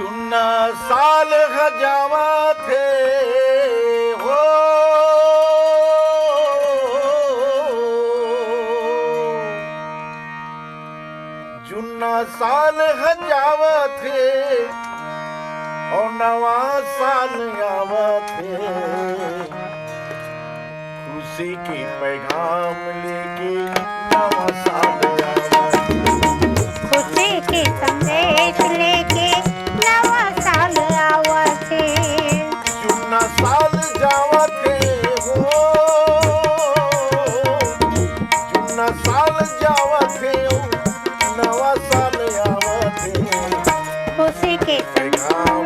चुन्ना साल खजावा थे हो जुन्ना साल खजावा थे और नवा साल आवा थे खुशी की पैगाम लेके नवा साल आवा खुशी के संदेश लेके नवा साल आवते चुन्ना साल जावा थे हो चुन्ना साल जावा थे नवा साल आवा थे खुशी के पैगाम